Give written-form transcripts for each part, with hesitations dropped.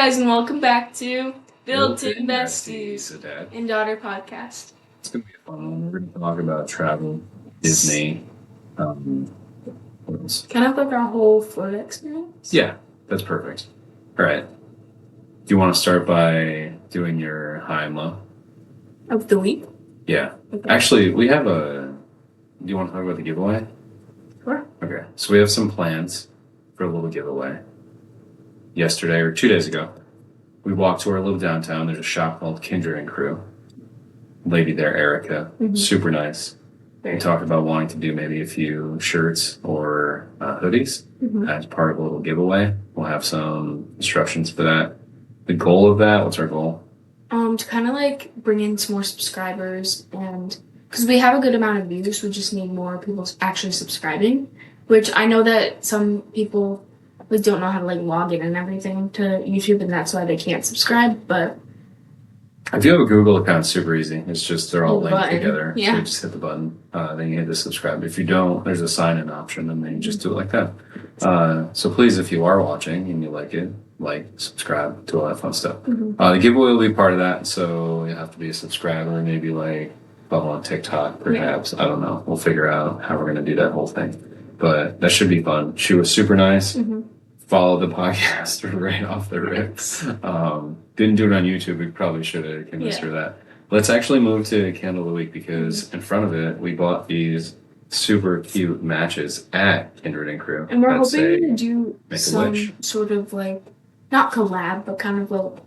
guys, and welcome back to Built-In Built-In Besties a dad. and Daughter podcast. It's going to be a fun one. We're going to talk about travel, Disney, what else? Kind of like our whole Florida experience. Yeah, that's perfect. All right. Do you want to start by doing your high and low? Of the week? Yeah. Okay. Actually, we have do you want to talk about the giveaway? Sure. Okay. So we have some plans for a little giveaway. Yesterday or 2 days ago, we walked to our little downtown. There's a shop called Kindred and Crew. Lady there, Erica, super nice. We talked about wanting to do maybe a few shirts or hoodies as part of a little giveaway. We'll have some instructions for that. The goal of that, what's our goal? To kind of like bring in some more subscribers, and because we have a good amount of views, we just need more people actually subscribing, which I know that some people like don't know how to like log in and everything to YouTube, and that's why they can't subscribe. But if you have a Google account, it's super easy. It's just they're all linked together. Yeah. So you just hit the button. Then you hit the subscribe. If you don't, there's a sign-in option, and then you just do it like that. So please, if you are watching and you like it, subscribe, do all that fun stuff. The giveaway will be part of that. So you have to be a subscriber, maybe like follow on TikTok, perhaps. I don't know. We'll figure out how we're going to do that whole thing. But that should be fun. She was super nice. Follow the podcast right off the rip. Didn't do it on YouTube. We probably should have convinced her that. Let's actually move to Candle of the Week because in front of it, we bought these super cute matches at Kindred and Crew. And we're hoping to do some sort of like, not collab, but kind of like,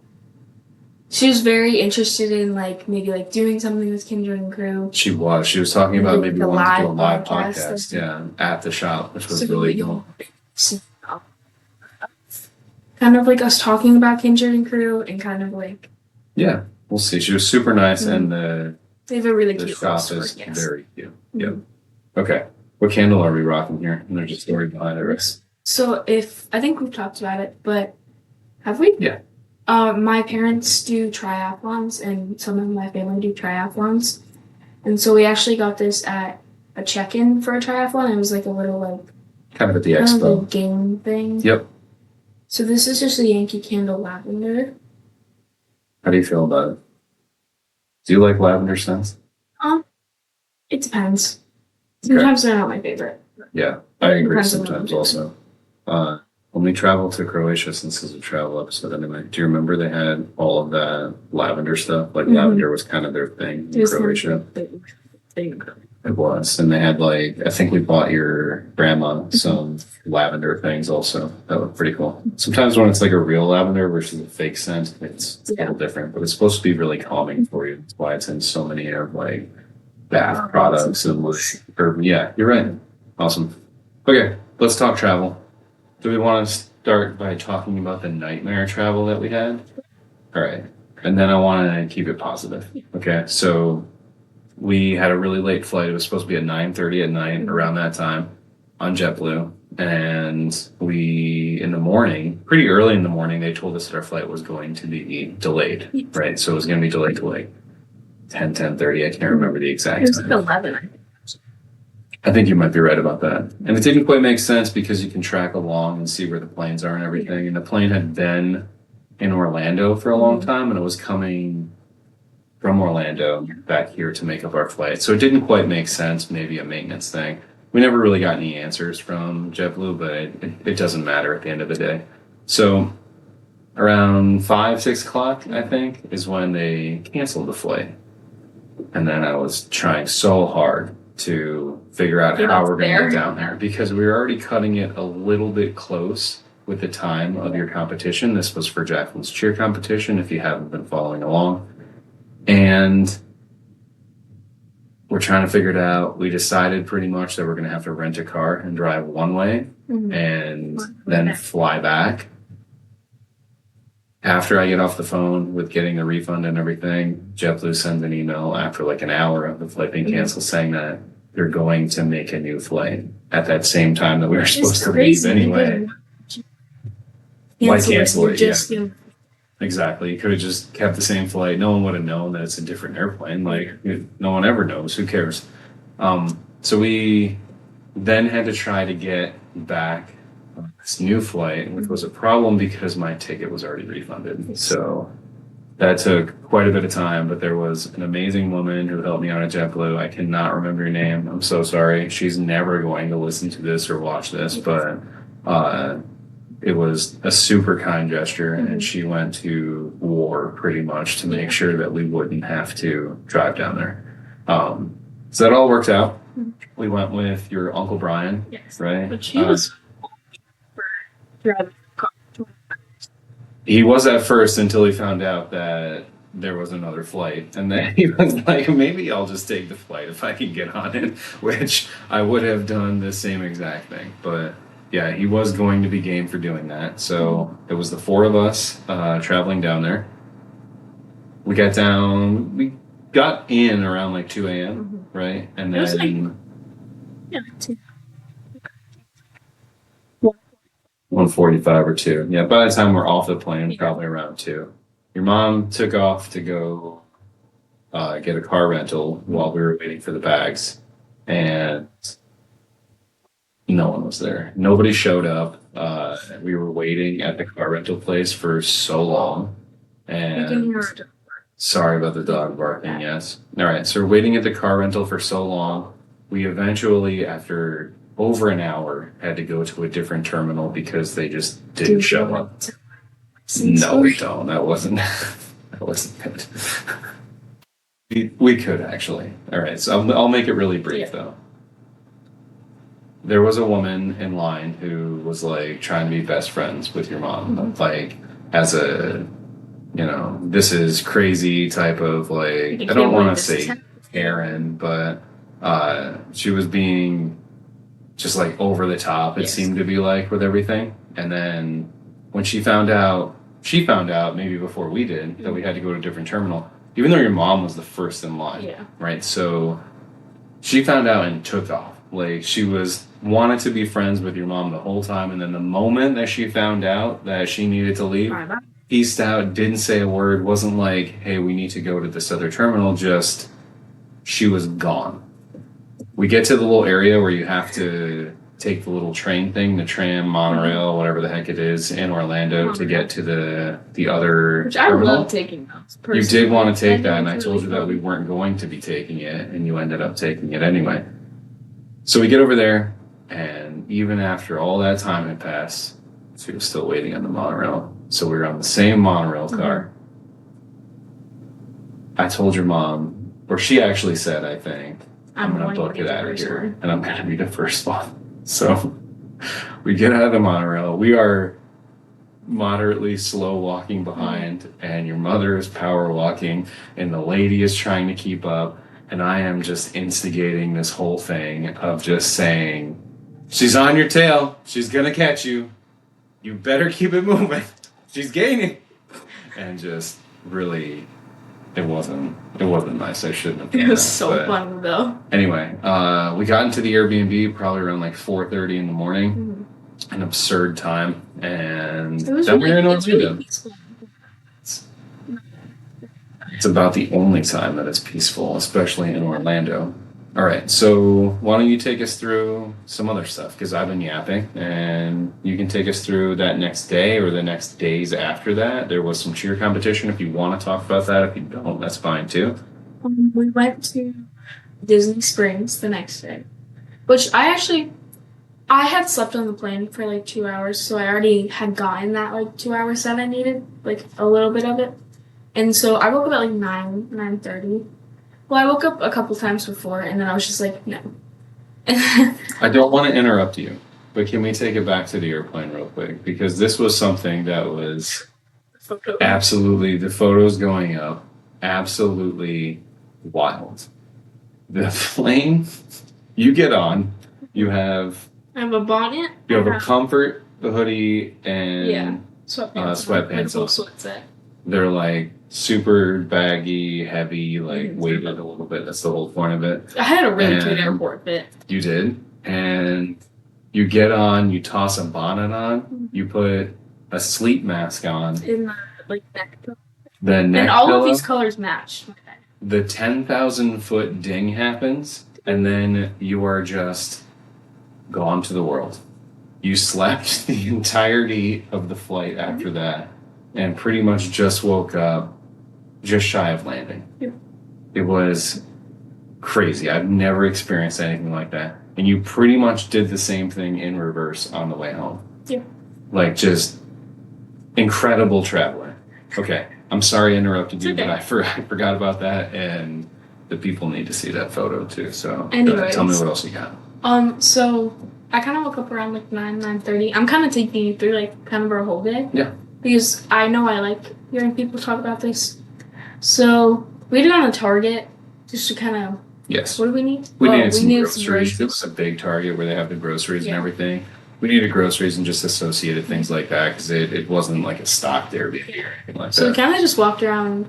she was very interested in like maybe like doing something with Kindred and Crew. She was talking about maybe wanting to do a live podcast. Yeah, at the shop, which was really cool. Kind of like us talking about Kindred and Crew and kind of like... Yeah, we'll see. She was super nice and they have a really cute shop is very cute. Yep. Okay. What candle are we rocking here? And there's a story behind it. So I think we've talked about it, but have we? Yeah. My parents do triathlons and some of my family do triathlons. And so we actually got this at a check-in for a triathlon. It was like a little like... Kind of at the expo. Game thing. Yep. So this is just a Yankee Candle lavender. How do you feel about it? Do you like lavender scents? It depends. Sometimes they're not my favorite. Yeah, I agree sometimes also. When we traveled to Croatia, since this is a travel episode anyway, do you remember they had all of that lavender stuff? Like lavender was kind of their thing in Croatia. It was. And they had like, I think we bought your grandma some lavender things also. That looked pretty cool. Sometimes when it's like a real lavender versus a fake scent, it's a little different, but it's supposed to be really calming for you. That's why it's in so many of like bath products and urban. Yeah, you're right. Awesome. Okay, let's talk travel. Do we want to start by talking about the nightmare travel that we had? All right. And then I want to keep it positive. Okay, so we had a really late flight. It was supposed to be at 9:30 at night, around that time, on JetBlue. And in the morning, pretty early in the morning, they told us that our flight was going to be delayed, right? So it was going to be delayed to like 10:30. I can't remember the exact time. It was like 11. I think you might be right about that. And it didn't quite make sense because you can track along and see where the planes are and everything. And the plane had been in Orlando for a long time, and it was coming from Orlando back here to make up our flight. So it didn't quite make sense, maybe a maintenance thing. We never really got any answers from JetBlue, but it doesn't matter at the end of the day. So around 6 o'clock, I think, is when they canceled the flight. And then I was trying so hard to figure out how we're going to get down there because we were already cutting it a little bit close with the time of your competition. This was for Jacqueline's cheer competition, if you haven't been following along. And we're trying to figure it out. We decided pretty much that we're going to have to rent a car and drive one way and then fly back. After I get off the phone with getting the refund and everything, JetBlue sends an email after like an hour of the flight being canceled saying that they're going to make a new flight at that same time that we were supposed to leave anyway. Why cancel it? Yeah. Exactly. You could have just kept the same flight. No one would have known that it's a different airplane. Like, no one ever knows. Who cares? So we then had to try to get back this new flight, which was a problem because my ticket was already refunded. So that took quite a bit of time, but there was an amazing woman who helped me out at JetBlue. I cannot remember her name. I'm so sorry. She's never going to listen to this or watch this, but it was a super kind gesture, and she went to war pretty much to make sure that we wouldn't have to drive down there. So that all worked out. We went with your Uncle Brian, right? But he was for driving the car. He was at first until he found out that there was another flight. And then he was like, maybe I'll just take the flight if I can get on it, which I would have done the same exact thing. But yeah, he was going to be game for doing that. So it was the four of us traveling down there. We got in around like 2 a.m., right? And then... It was 2. 1:45 or 2. Yeah, by the time we're off the plane, probably around 2. Your mom took off to go get a car rental while we were waiting for the bags, and no one was there. Nobody showed up. We were waiting at the car rental place for so long, and sorry about the dog barking. Yes. All right. So we're waiting at the car rental for so long. We eventually, after over an hour, had to go to a different terminal because they just didn't show up. No, we don't. That wasn't good. We could actually. All right, so I'll make it really brief though. There was a woman in line who was like trying to be best friends with your mom, like as a, this is crazy type of like, I don't want to say Aaron, but she was being just like over the top, it seemed to be like with everything. And then when she found out maybe before we did that we had to go to a different terminal, even though your mom was the first in line, right? So she found out and took off. Like she wanted to be friends with your mom the whole time. And then the moment that she found out that she needed to leave, eased out, didn't say a word, wasn't like, hey, we need to go to this other terminal, just she was gone. We get to the little area where you have to take the little train thing, the tram, monorail, whatever the heck it is, in Orlando to get to the other Which terminal. I love taking those. You did want to take that, and I told you that we weren't going to be taking it, and you ended up taking it anyway. So we get over there, and even after all that time had passed, she was still waiting on the monorail. So we were on the same monorail car. I told your mom, or she actually said, I think, I'm going to book it out of here, and I'm going to be the first one. So we get out of the monorail. We are moderately slow walking behind, and your mother is power walking, and the lady is trying to keep up, and I am just instigating this whole thing of just saying, she's on your tail. She's going to catch you. You better keep it moving. She's gaining. And just really... It wasn't nice. I shouldn't have done that. It was so fun though. Anyway, we got into the Airbnb probably around like 4:30 in the morning. An absurd time. And then we were in Orlando. It's about the only time that it's peaceful, especially in Orlando. All right, so why don't you take us through some other stuff? Because I've been yapping, and you can take us through that next day or the next days after that. There was some cheer competition. If you want to talk about that, if you don't, that's fine too. We went to Disney Springs the next day, which I had slept on the plane for like 2 hours, so I already had gotten that like 2 hours that I needed, like a little bit of it. And so I woke up at like 9:30. Well, I woke up a couple times before, and then I was just like, no. I don't want to interrupt you, but can we take it back to the airplane real quick? Because this was something that was absolutely, the photos going up, absolutely wild. The plane, you get on, you have... I have a bonnet. You have a comfort, the hoodie, and sweatpants. Sweatset. They're like super baggy, heavy, like weighted a little bit. That's the whole point of it. I had a really cute airport fit. You did. And you get on, you toss a bonnet on, you put a sleep mask on. In the neck pillow. The neck and all pillow, of these colors match. Okay. The 10,000-foot ding happens, and then you are just gone to the world. You slept the entirety of the flight after that, and pretty much just woke up just shy of landing. Yep. It was crazy. I've never experienced anything like that. And you pretty much did the same thing in reverse on the way home. Yeah. Like, just incredible traveling. Okay, I'm sorry I interrupted you, okay. but I forgot about that, and the people need to see that photo too. So, anyways, tell me what else you got. So I kind of woke up around like 9:30. I'm kind of taking you through like kind of our whole day. Yeah. Because I know I like hearing people talk about this. So we had to go to Target just to kind of. Yes. What do we need? We needed some groceries. It was a big Target where they have the groceries and everything. We needed groceries and just associated things like that because it wasn't like a stocked Airbnb or anything like that. So we kind of just walked around.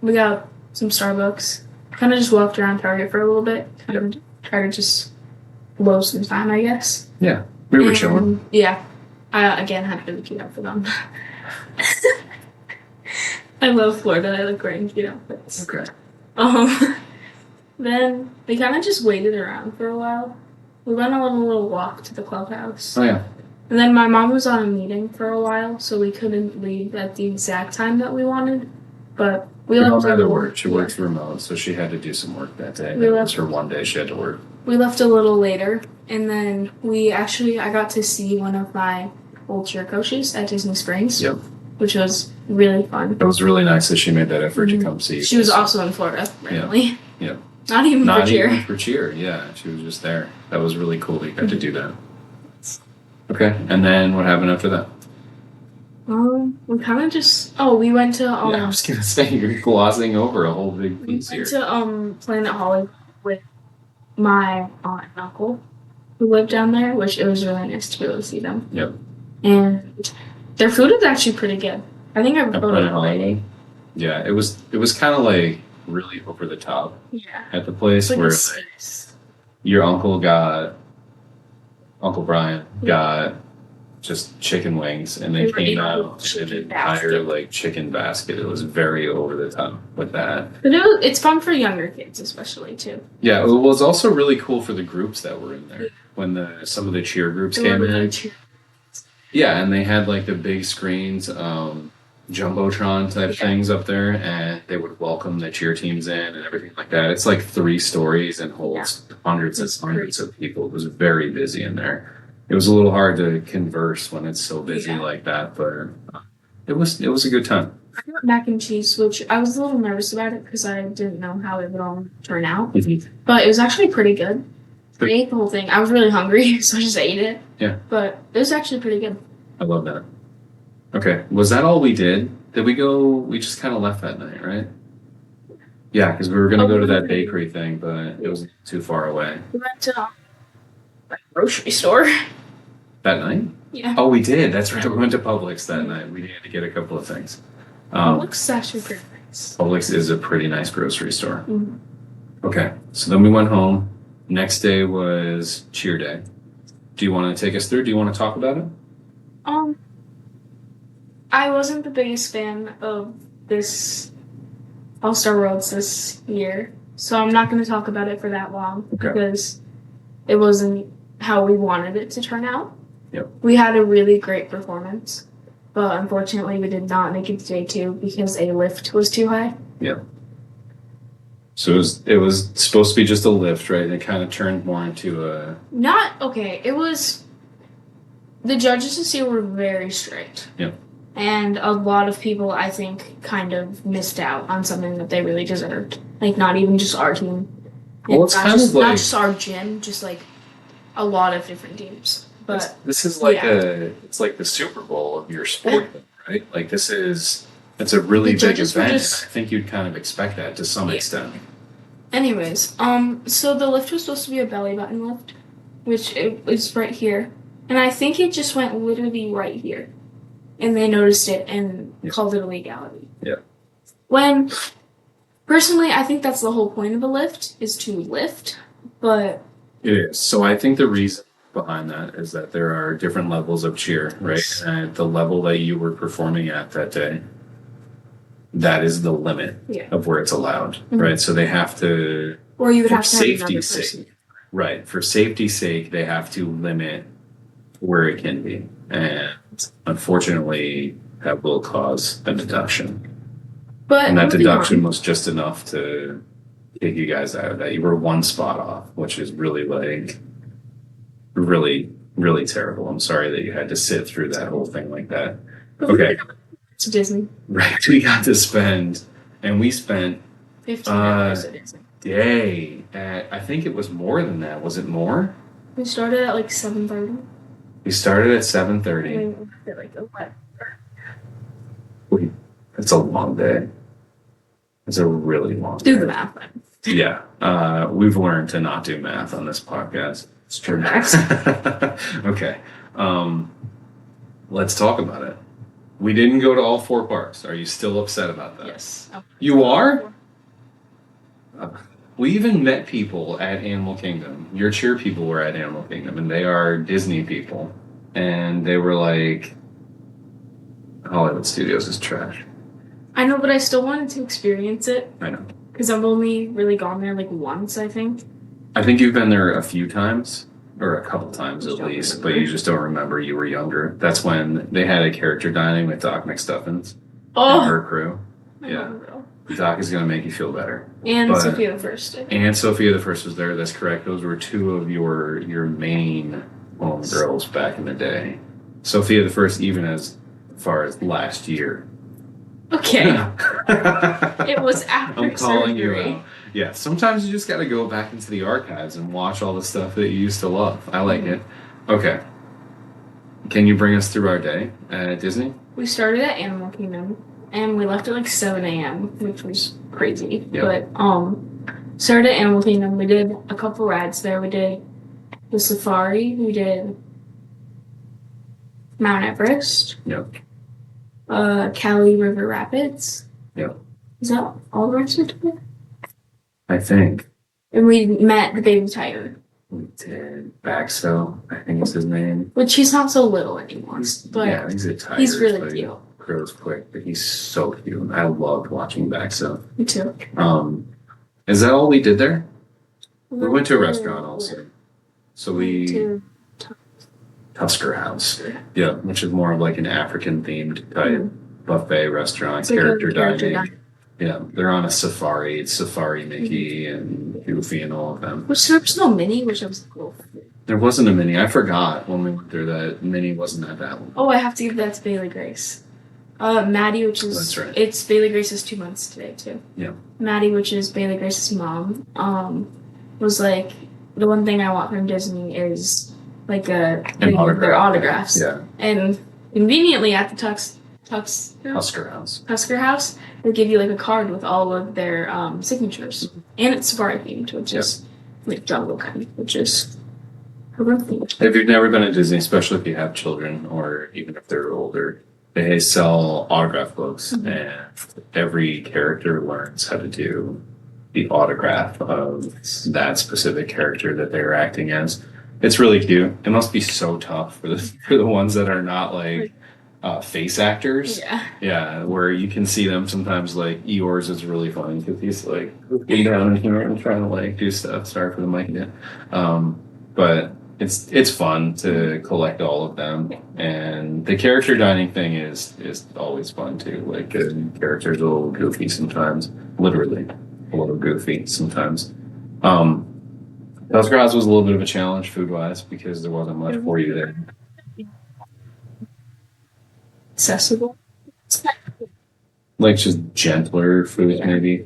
We got some Starbucks. Kind of just walked around Target for a little bit. Kind of try to just blow some time, I guess. Yeah. We were chilling. Yeah. I, again, had really cute outfit on. I love Florida. I like wearing cute outfits. Okay. Then we kind of just waited around for a while. We went on a little walk to the clubhouse. Oh, yeah. And then my mom was on a meeting for a while, so we couldn't leave at the exact time that we wanted. But we left. Her mom had to work. She works remote, so she had to do some work that day. It was her one day she had to work. We left a little later, and then I got to see one of my old cheer coaches at Disney Springs. Yep. Which was really fun. It was really nice that she made that effort to come see. She was also in Florida, randomly. Yeah. Not even for cheer. Not even for cheer, yeah. She was just there. That was really cool that you got to do that. Okay, and then what happened after that? We kind of just... we went to... yeah, I was going to say, you're glossing over a whole big piece here. We went to Planet Hollywood with my aunt and uncle who lived down there, which it was really nice to be able to see them. Yep. And their food is actually pretty good. I think I've voted it already. Yeah, it was kind of like really over the top at the place like where your Uncle Brian got just chicken wings and they came out with an entire like chicken basket. It was very over the top with that. But it's fun for younger kids especially too. Yeah, it was also really cool for the groups that were in there when some of the cheer groups came in. Yeah, and they had like the big screens, Jumbotron type things up there, and they would welcome the cheer teams in and everything like that. It's like 3 stories and holds hundreds and hundreds of people. It was very busy in there. It was a little hard to converse when it's so busy like that, but it was a good time. I got mac and cheese, which I was a little nervous about it because I didn't know how it would all turn out. Mm-hmm. But it was actually pretty good. I ate the whole thing. I was really hungry, so I just ate it. Yeah. But it was actually pretty good. I love that. Okay. Was that all we did? Did we go? We just kind of left that night, right? Yeah, because we were going to go to that bakery thing, but it was too far away. We went to a grocery store. That night? Yeah. Oh, we did. That's right. We went to Publix that night. We needed to get a couple of things. Publix is actually pretty nice. Publix is a pretty nice grocery store. Mm-hmm. Okay. So then we went home. Next day was cheer day. Do you want to take us through? Do you want to talk about it? I wasn't the biggest fan of this All-Star Worlds this year, so I'm not going to talk about it for that long because it wasn't how we wanted it to turn out. Yep. We had a really great performance, but unfortunately we did not make it to day 2 because a lift was too high. Yep. So it was supposed to be just a lift, right? It kind of turned more into a... It was... The judges this year were very strict. Yep. And a lot of people, I think, kind of missed out on something that they really deserved. Like, not even just our team. Well, it's kind of like... Not just our gym, just, like, a lot of different teams. But this is like it's like the Super Bowl of your sport, right? Like, it's a really big event. I think you'd kind of expect that to some extent. Anyways, so the lift was supposed to be a belly button lift, which is right here. And I think it just went literally right here. And they noticed it and called it a legality. Yeah. When, personally, I think that's the whole point of a lift, is to lift, but... It is. So I think the reason behind that is that there are different levels of cheer, right? And the level that you were performing at that day, that is the limit of where it's allowed, right? So they have to... Or you would have to have safety's sake. Right. For safety's sake, they have to limit where it can be. And unfortunately, that will cause a deduction. But And that deduction was just enough to kick you guys out of that. You were one spot off, which is really really terrible. I'm sorry that you had to sit through that whole thing like that. Okay. To Disney. Right. We got to spend, and we spent 15 hours at Disney. Day at, I think it was more than that. Was it more? We started at like 7:30. We started at 7:30. Like 11. It's a long day. It's a really long day. Do the math. Yeah. We've learned to not do math on this podcast. It's true. Okay. Let's talk about it. We didn't go to all 4 parks. Are you still upset about that? Yes. You are? We even met people at Animal Kingdom. Your cheer people were at Animal Kingdom, and they are Disney people. And they were like, Hollywood Studios is trash. I know, but I still wanted to experience it. I know. Because I've only really gone there like once, I think. I think you've been there a few times, or a couple times at least, but you just don't remember. You were younger. That's when they had a character dining with Doc McStuffins and her crew. Yeah. Doc is going to make you feel better. And Sophia the First. And Sophia the First was there. That's correct. Those were 2 of your main home girls back in the day. Sophia the First, even as far as last year. Okay. It was after I'm calling surgery. you out. Yeah, sometimes you just got to go back into the archives and watch all the stuff that you used to love. I like it. Okay. Can you bring us through our day at Disney? We started at Animal Kingdom, and we left at like 7 a.m., which was crazy. Yep. But started at Animal Kingdom. We did a couple rides there. We did the safari. We did Mount Everest. Yep. Cali River Rapids. Yep. Is that all the rides we did? I think. And we met the baby tiger. We did Baxo, I think is his name. Which he's not so little anymore. But yeah, he's a tiger. He's really cute. Grows quick, but he's so cute. I loved watching Baxo. Me too. Is that all we did there? We went to a restaurant also. So we Tusker House. Yeah, which is more of like an African themed type buffet restaurant, it's character dining. Yeah, they're on a safari. It's Safari Mickey and Goofy and all of them. Which there was no Minnie, which I was cool. There wasn't a Minnie. I forgot when we went there that Minnie wasn't at that one. Oh, I have to give that to Bailey Grace. Maddie, which is that's right. It's Bailey Grace's 2 months today too. Yeah. Maddie, which is Bailey Grace's mom, was like, the one thing I want from Disney is like their autographs. Yeah. And conveniently at the Tusker House, they give you like a card with all of their signatures, and it's safari themed, which is like jungle kind, which is horrific. If you've never been to Disney, especially if you have children or even if they're older, they sell autograph books, and every character learns how to do the autograph of that specific character that they're acting as. It's really cute. It must be so tough for the ones that are not like face actors. Yeah, where you can see them sometimes. Like Eeyore's is really funny because he's like looking down in here and trying to like do stuff. Sorry for the mic again. But it's fun to collect all of them, and the character dining thing is always fun too. Like the characters are a little goofy sometimes, literally a little goofy sometimes. Tusker House was a little bit of a challenge food wise because there wasn't much for you there. Accessible, like just gentler food maybe.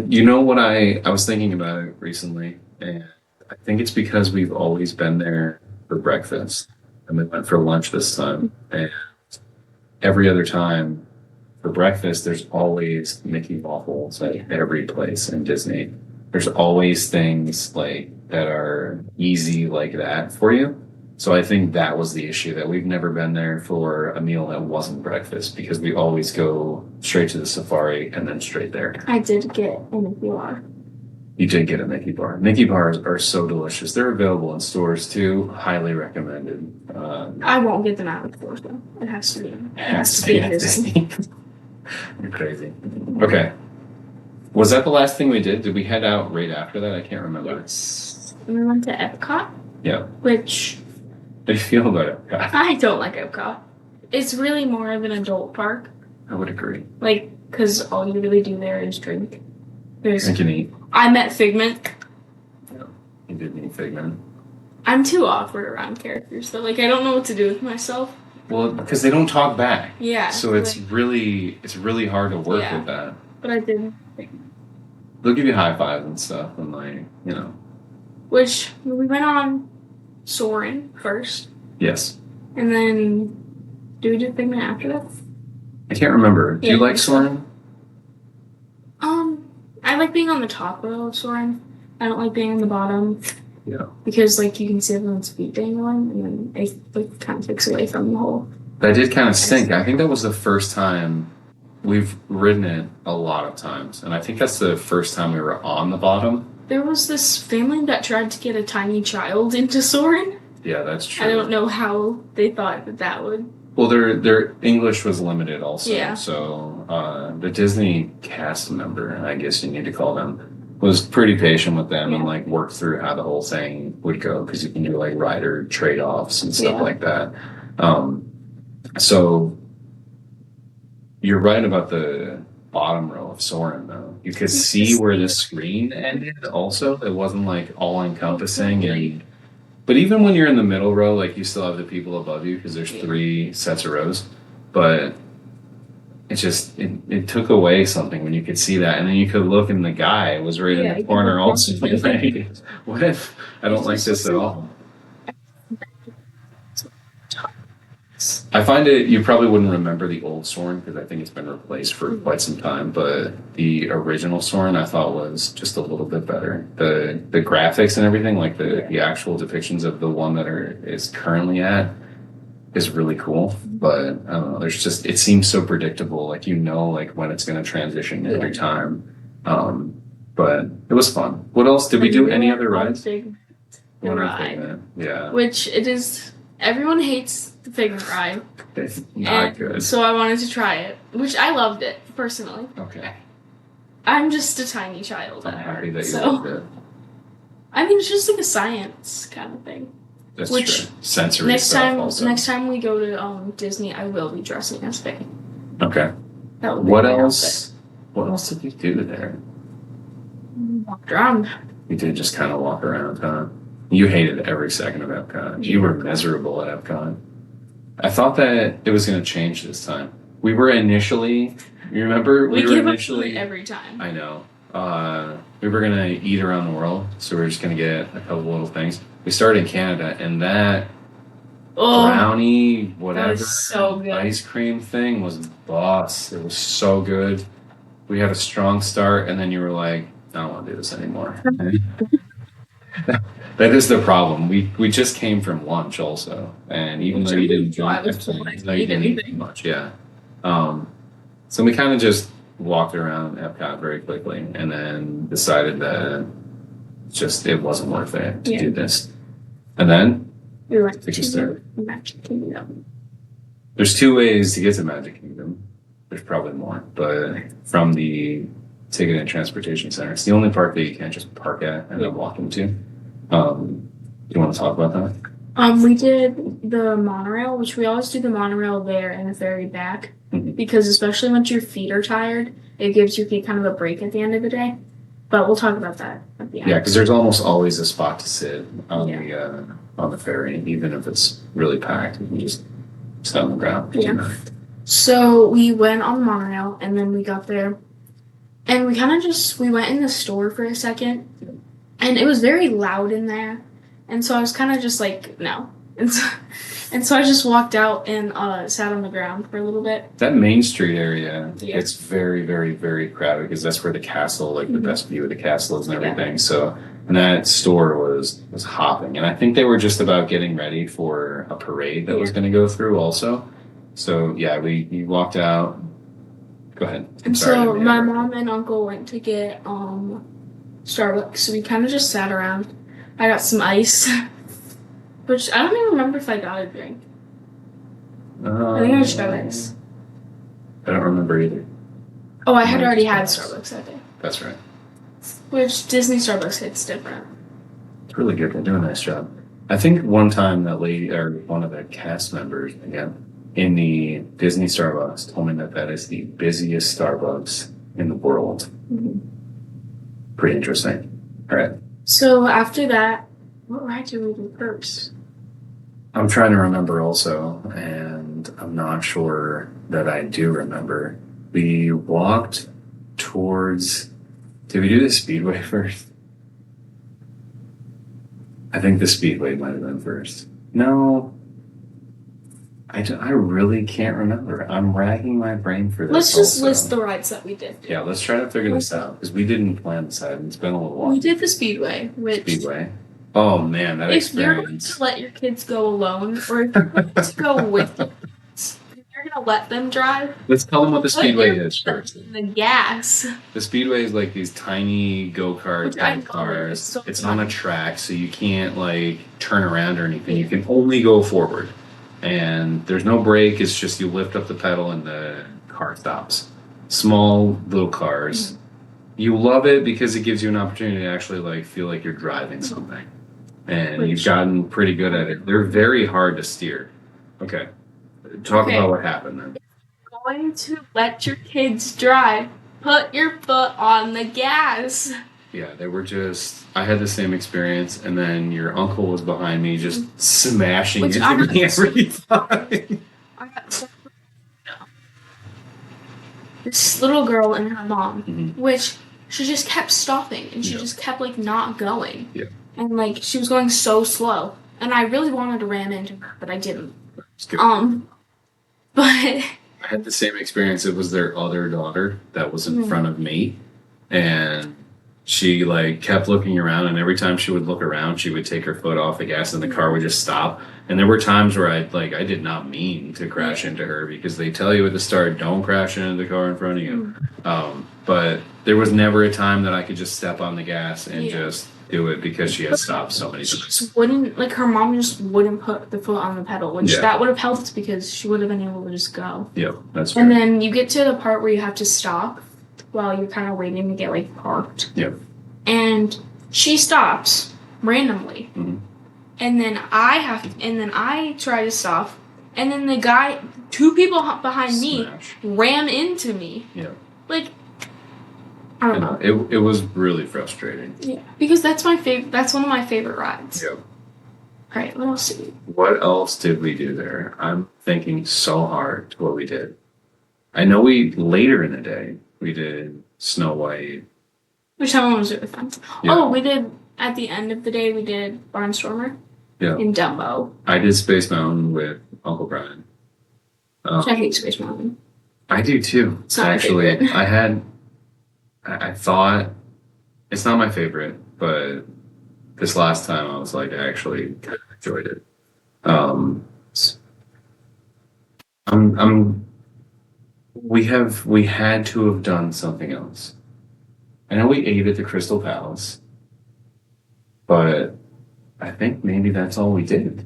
You know what I was thinking about it recently, and I think it's because we've always been there for breakfast, and we went for lunch this time, and every other time for breakfast, there's always Mickey waffles at every place in Disney. There's always things like that are easy like that for you. So I think that was the issue, that we've never been there for a meal that wasn't breakfast because we always go straight to the safari and then straight there. I did get a Mickey bar. You did get a Mickey bar. Mickey bars are so delicious. They're available in stores too. Highly recommended. I won't get them out of the stores though. It has to be. It has to be at Disney. You're crazy. Okay. Was that the last thing we did? Did we head out right after that? I can't remember. Yes. And we went to Epcot. Yeah. Which... How do you feel about Epcot? I don't like Epcot. It's really more of an adult park. I would agree. Like, because all you really do there is drink. Drink and eat. I met Figment. Yeah, you did meet Figment. I'm too awkward around characters, though. Like, I don't know what to do with myself. Well, because they don't talk back. Yeah. So it's really hard to work with that. But I did. They'll give you high fives and stuff, and like, you know. Which we went on Soarin' first. Yes. And then do we do Figment after that? I can't remember. Do you like Soarin'? I like being on the top of Soarin'. I don't like being on the bottom. Yeah. Because like you can see everyone's feet dangling, and then it like kind of takes away from the whole. That did kind of stink. I think that was the first time we've ridden it a lot of times, and I think that's the first time we were on the bottom. There was this family that tried to get a tiny child into Soarin'. Yeah, that's true. I don't know how they thought that would. Well, their English was limited also. Yeah. So the Disney cast member, I guess you need to call them, was pretty patient with them and like worked through how the whole thing would go, because you can do like rider trade-offs and stuff like that. So you're right about the bottom row of Soarin', though. You could see where the screen ended also. It wasn't like all encompassing. But even when you're in the middle row, like you still have the people above you because there's 3 sets of rows. But it just, it took away something when you could see that. And then you could look and the guy was right in the corner also. Like, what if I don't like this at all? I find it, you probably wouldn't remember the old Soarin' because I think it's been replaced for quite some time, but the original Soarin' I thought was just a little bit better. The graphics and everything, like the actual depictions of the one that is currently at is really cool, but I don't know, there's just, it seems so predictable, like you know like when it's going to transition every time. But it was fun. What else? Did we do any other rides? Ride. Yeah. Which it is... Everyone hates the Figment ride. It's not good. So I wanted to try it, which I loved it, personally. Okay. I'm just a tiny child. I'm happy that you loved it. I mean, it's just like a science kind of thing. That's true. Sensory stuff also. Next time we go to Disney, I will be dressing as Faye. Okay. That would be what else? What else did you do there? Walked around. We did just kind of walk around, huh? You hated every second of Epcot. You were miserable at Epcot. I thought that it was going to change this time. We were initially, you remember? We were initially every time. I know. We were going to eat around the world, so we were just going to get a couple little things. We started in Canada, and that brownie, whatever, that was so good. Ice cream thing was boss. It was so good. We had a strong start, and then you were like, I don't want to do this anymore. That is the problem. We just came from lunch also, and even though you didn't eat much, yeah. So we kind of just walked around Epcot very quickly, and then decided that it wasn't worth it to do this. And then we went to Magic Kingdom. There's 2 ways to get to Magic Kingdom. There's probably more, but from the Ticket and Transportation Center, it's the only park that you can't just park at and then walk into. Do you want to talk about that? We did the monorail, which we always do the monorail there and the ferry back, because especially once your feet are tired, it gives your feet kind of a break at the end of the day. But we'll talk about that at the end. Yeah, because there's almost always a spot to sit on the ferry, even if it's really packed. You can just sit on the ground. Yeah. So we went on the monorail, and then we got there, and we kind of we went in the store for a second. And it was very loud in there. And so I was kind of just like, no. And so I just walked out and sat on the ground for a little bit. That Main Street area, it's very, very, very crowded because that's where the castle, like the best view of the castle is and everything. So, and that store was hopping. And I think they were just about getting ready for a parade that was going to go through also. So, yeah, we walked out. Go ahead. And so my mom and uncle went to get Starbucks, so we kind of just sat around. I got some ice, which I don't even remember if I got a drink. I think I just got ice. I don't remember either. Oh, I had already had Starbucks that day. That's right. Which Disney Starbucks hits different. It's really good. They do a nice job. I think one time that lady or one of the cast members again in the Disney Starbucks told me that that is the busiest Starbucks in the world. Mm-hmm. Pretty interesting. All right. So after that, what ride did we do first? I'm trying to remember also, and I'm not sure that I do remember. We walked towards. Did we do the Speedway first? I think the Speedway might have been first. No, I really can't remember. I'm racking my brain for this. Let's just also. list the rides that we did. Yeah, let's try to figure this out because we didn't plan this out. It's been a little while. We did the Speedway, which Speedway. Oh man, that if you're going experience. to let your kids go alone, or if you're going to go with your kids, if you're going to let them drive, Let's tell them what the put Speedway your is first. foot in the gas. The Speedway is like these tiny go-kart Which I type love it. cars. So It's fun. on a track, so you can't like turn around or anything. You can only go forward. And there's no brake, it's just you lift up the pedal and the car stops. Small little cars. You love it because it gives you an opportunity to actually like feel like you're driving something. And you've gotten pretty good at it. They're very hard to steer. Okay. Talk about what happened then. Going to let your kids drive, put your foot on the gas. Yeah, they were just. I had the same experience, and then your uncle was behind me, just smashing Which into me every time. I got so this little girl and her mom, which she just kept stopping and she just kept like not going. Yeah. And like she was going so slow, and I really wanted to ram into her, but I didn't. But I had the same experience. It was their other daughter that was in front of me, and she like kept looking around, and every time she would look around, she would take her foot off the gas, and the car would just stop. And there were times where I did not mean to crash into her because they tell you at the start, don't crash into the car in front of you. But there was never a time that I could just step on the gas and just do it because she had stopped so many times. she wouldn't, like her mom just wouldn't put the foot on the pedal, which that would have helped because she would have been able to just go. Yep, that's fair. And then you get to the part where you have to stop while you're kind of waiting to get like parked. Yep. And she stops randomly. And then I try to stop, and then the guy, two people behind me, ram into me. Yeah. Like, I don't know. It was really frustrating. Yeah, because that's my favorite. That's one of my favorite rides. Yep. All right, what else? What else did we do there? I'm thinking so hard to what we did. I know later in the day we did Snow White. Which one was really fun? Yeah. Oh, we did at the end of the day. We did Barnstormer. Yeah. In Dumbo. I did Space Mountain with Uncle Brian. I hate Space Mountain. I do too. It's not actually. my favorite. I thought it's not my favorite, but this last time I was like, I actually kind of enjoyed it. We had to have done something else. I know we ate at the Crystal Palace, but I think maybe that's all we did.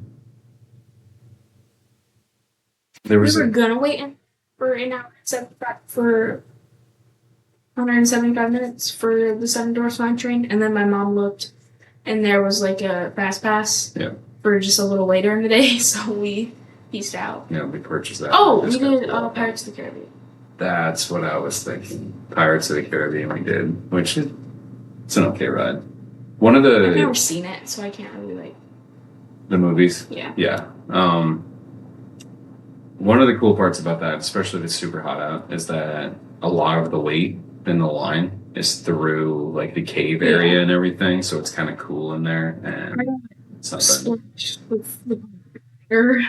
We were gonna wait for an hour for 175 minutes for the Seven Dwarfs Mine Train, and then my mom looked, and there was like a fast pass for just a little later in the day, so we pieced out. Yeah, we purchased that. Oh, we did Pirates of the Caribbean. That's what I was thinking. Pirates of the Caribbean we did, which is it's an okay ride. One of the I've never seen it, so I can't really like the movies. Yeah. Yeah. One of the cool parts about that, especially if it's super hot out, is that a lot of the wait in the line is through like the cave area and everything, so it's kind of cool in there. And it's not bad.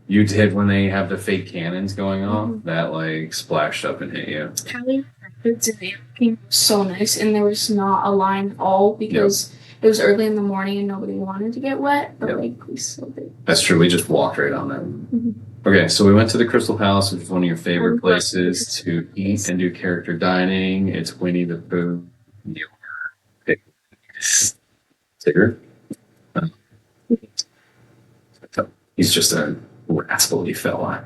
You did when they have the fake cannons going off that like splashed up and hit you. Cali Rapids and Anaheim was so nice, and there was not a line at all because it was early in the morning and nobody wanted to get wet, but like we still did. That's true. We just walked right on them. Okay, so we went to the Crystal Palace, which is one of your favorite places to eat and do character dining. It's Winnie the Pooh. Tigger. He's just a rascally fella.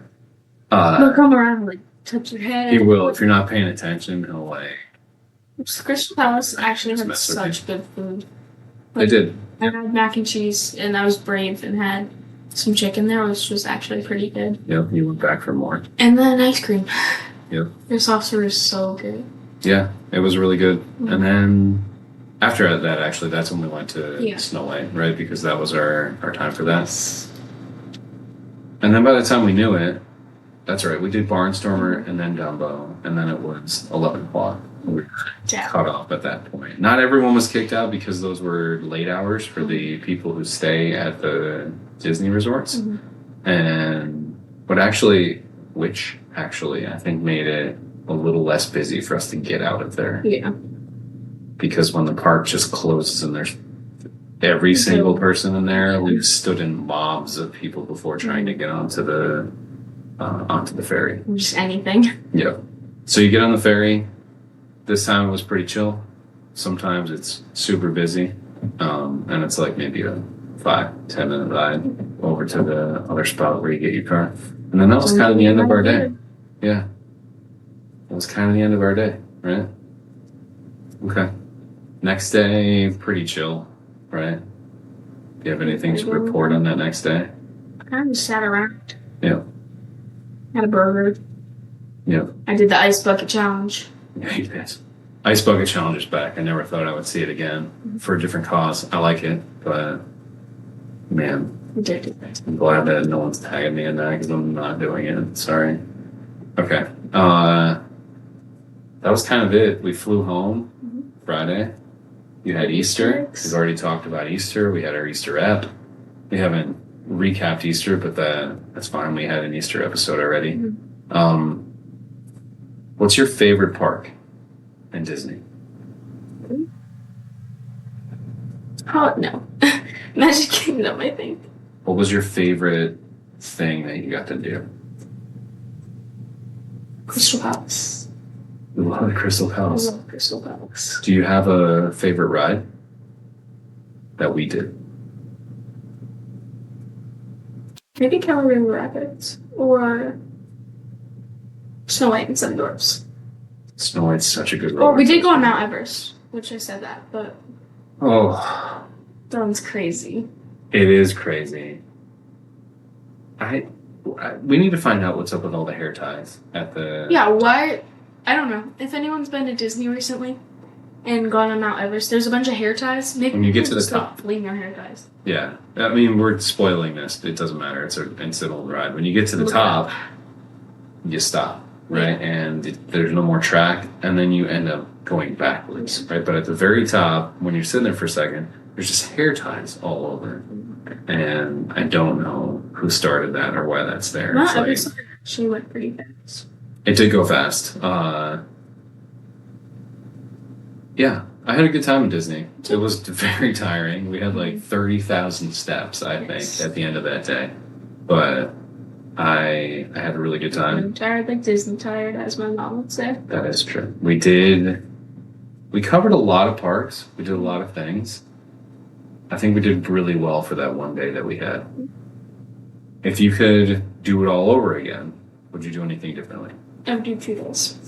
He'll come around and like touch your head. He will. If you're not paying attention, he'll like... Crystal Palace actually had such good food. I did. I had mac and cheese, and I was brave and had some chicken there, which was actually pretty good. Yep, you went back for more. And then ice cream. Yep. Their soft serve is so good. Yeah, it was really good. And then after that, actually, that's when we went to Snow White, right? Because that was our time for that. Yes. And then by the time we knew it, that's right, we did Barnstormer and then Dumbo, and then it was 11 o'clock. We were cut off at that point. Not everyone was kicked out because those were late hours for the people who stay at the Disney resorts. Which actually I think made it a little less busy for us to get out of there. Yeah. Because when the park just closes and there's every single person in there, we've stood in mobs of people before trying to get onto the ferry. Just anything. Yeah. So you get on the ferry. This time it was pretty chill. Sometimes it's super busy. And it's like maybe a 5-10 minute ride over to the other spot where you get your car. And then that was kind of the end of our day. Yeah. That was kind of the end of our day, right? Okay. Next day, pretty chill, right? Do you have anything to report on that next day? I kind of just sat around. Yeah. Had a burger. Yeah. I did the ice bucket challenge. Yeah, you did. Ice bucket challenge is back. I never thought I would see it again for a different cause. I like it, but man, I'm glad that no one's tagging me in that because I'm not doing it. Sorry. Okay. That was kind of it. We flew home Friday. You had Easter. We've already talked about Easter. We had our Easter ep. We haven't recapped Easter, but that's fine. We had an Easter episode already. What's your favorite park in Disney? Oh, no. Magic Kingdom, I think. What was your favorite thing that you got to do? Crystal Palace. We love the Crystal Palace. I love Crystal Palace. Do you have a favorite ride that we did? Maybe Colorado Rapids or Snow White and Seven Dwarfs. Snow White's such a good ride. Oh, we did go on Mount Everest, which I said that, but that one's crazy. It is crazy. We need to find out what's up with all the hair ties at the. Yeah, why? I don't know. If anyone's been to Disney recently and gone on Mount Everest, there's a bunch of hair ties. Maybe when you get to the top, fleeing their hair ties. Yeah, I mean we're spoiling this. It doesn't matter. It's an instant old ride. When you get to the top, you stop, right? Yeah. And there's no more track, and then you end up going backwards, right? But at the very top, when you're sitting there for a second, there's just hair ties all over, and I don't know who started that or why that's there. Mount Everest actually went pretty fast. It did go fast. Yeah, I had a good time in Disney. It was very tiring. We had like 30,000 steps, I think, at the end of that day. But I had a really good time. I'm tired like Disney tired, as my mom would say. That is true. We covered a lot of parks. We did a lot of things. I think we did really well for that one day that we had. If you could do it all over again, would you do anything differently? I would do 2 days.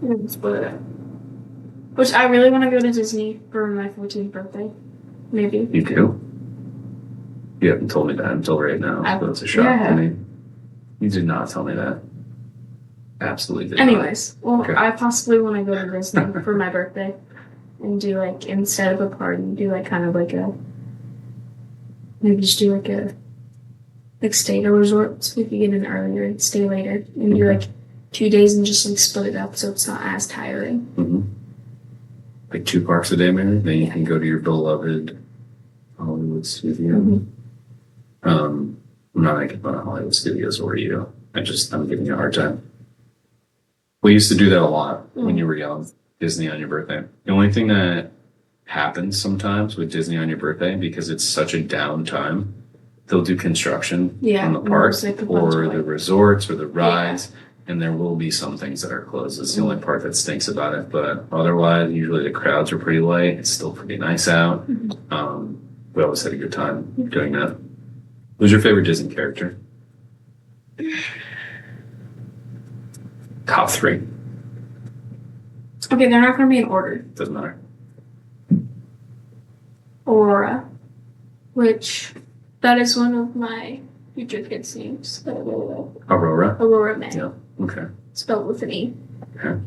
And split it up. Which I really want to go to Disney for my 14th birthday. Maybe. You do? You haven't told me that until right now, so it's a shock to me. You did not tell me that. Absolutely did Anyways, not. well, Okay. I possibly want to go to Disney for my birthday and do like, instead of a party, do like kind of like maybe just do like stay at a resort so we could get in earlier and stay later and do like 2 days and just like split it up so it's not as tiring. Mm-hmm. Like 2 parks a day, maybe? Then you can go to your beloved Hollywood studio. Mm-hmm. I'm not making fun of Hollywood studios or you. I'm giving you a hard time. We used to do that a lot when you were young. Disney on your birthday. The only thing that happens sometimes with Disney on your birthday, because it's such a down time, they'll do construction on the park or the resorts or the rides, and there will be some things that are closed. It's the only part that stinks about it, but otherwise, usually the crowds are pretty light. It's still pretty nice out. We always had a good time doing that. Who's your favorite Disney character? Top 3. Okay, they're not going to be in order. Doesn't matter. Aurora, which that is one of my future kids' names that I really like. Aurora? Aurora May. Yeah. Okay. Spelled with an E. Okay.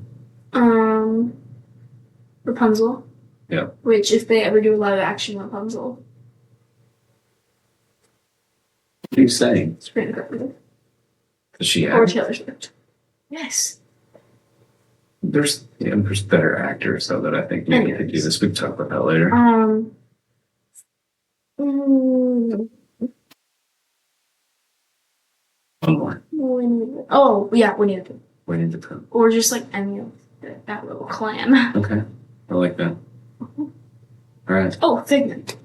Rapunzel. Yeah. Which, if they ever do a live action Rapunzel, What are you saying? Sabrina Carpenter. Does she Or have? Taylor Swift. Yes. There's better actors though that I think maybe could do this. We can talk about that later. mm, One more. Oh, yeah, Winnie the Pooh. Winnie the Pooh. Or just like any of that little clan. Okay. I like that. All right. Oh, Figment.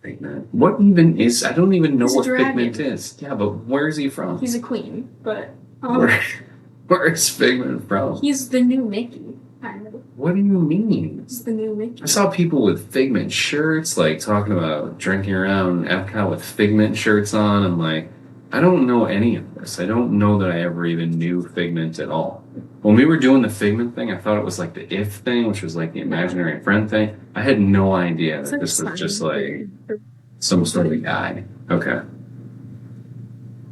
Figment. What even is? I don't even know He's a what dragon. Figment is. Yeah, but where is he from? He's a queen, but Where is Figment from? he's the new Mickey, kind of. What do you mean? He's the new Mickey. I saw people with Figment shirts, like talking about drinking around Epcot with Figment shirts on. I'm like, I don't know any of this. I don't know that I ever even knew Figment at all. When we were doing the Figment thing, I thought it was like the if thing, which was like the imaginary friend thing. I had no idea that this was just like some sort of a guy. Okay.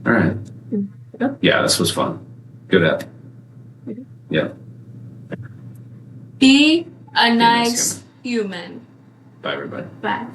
All right. Yep. Yeah, this was fun. Good app. Yeah. Be a nice human. Bye, everybody. Bye.